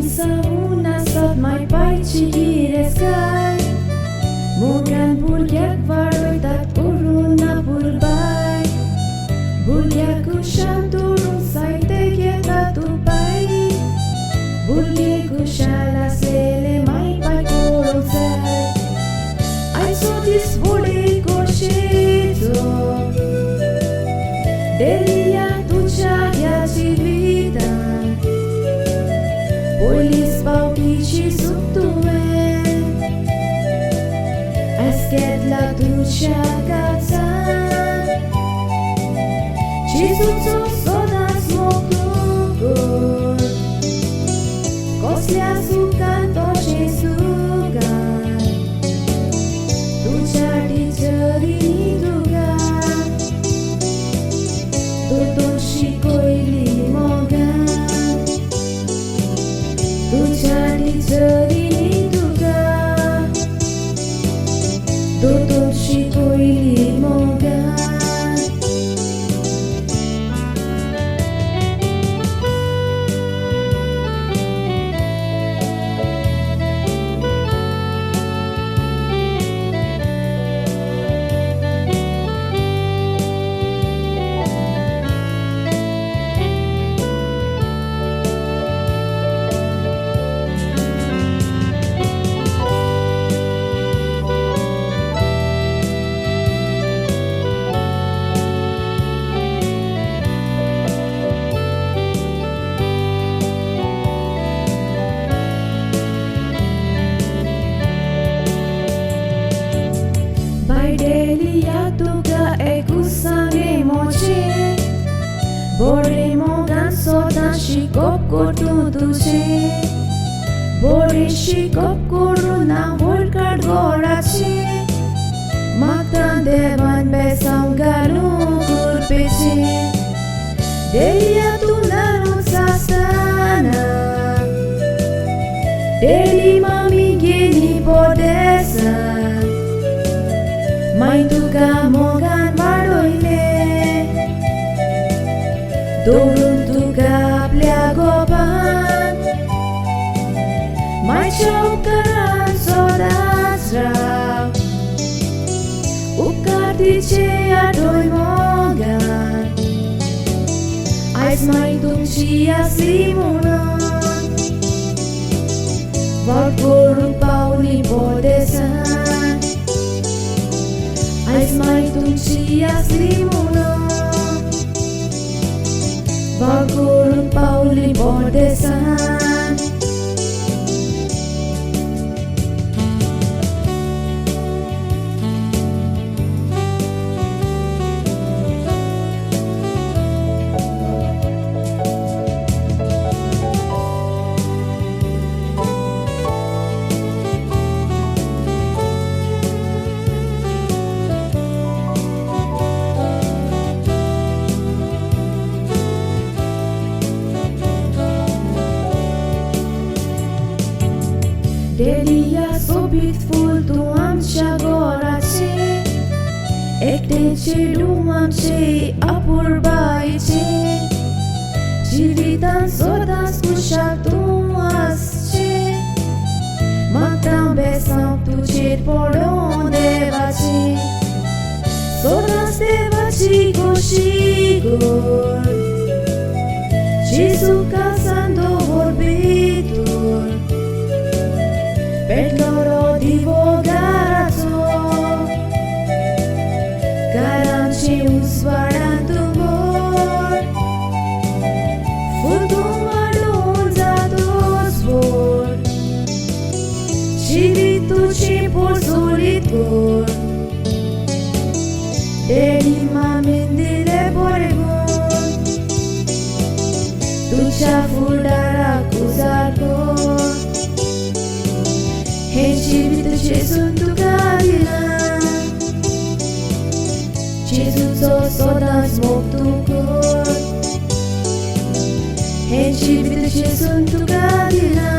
Sa una sot mai pai që hire skaj Morgan burgjak varojtat uruna burbaj Burgjaku shanturun sajte gjeta tupaj Burgjaku shala sele mai pai koron zaj Aj sotis vole kosheto Delia tu qagja civitan Polis pauki që subtue Asket la tu qakacan Që subso sodas moktukur Koslia sukan to që sukan Tu qati qëri një dukan Tu ton shikoj limogan Tu qati qëri një dukan Tu ton shikoj limogan Delia tuga e kusame moche Bore mogan sotan shikop kurtu duce Bore shikop kuruna volkar gorace Maktan devan besam ganu kurpeche Delia tu narun sastana Deli mami geni podesa Mai tuga mogan baroile Dorun tuga pleagoban Mai chaukaran sodas rau Ukarti ce adoi mogan Ais mai tung cia slimunan Valkoru pauli podesan Ais mai tung cia slimunan Valkoru pauli podesan Delia sobit full tu am qagora qe Ekte që luam qe apur baj qe Qivitan sotas kushat tu as qe Maktan besam tu qet poron deva qe Sotas deva qiko shikur Qe suka sando vorbitur Per loro divulgato Garanci un sfarato vor Futum alunzato svor Civitu ci por solitor Deni mamindile poregun Tu chafurdara kuzarkor Civitu ce sunt tugadina Ce sunt sodan smoktukor Civitu ce sunt tugadina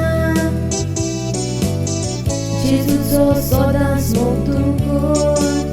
Ce sunt sodan smoktukor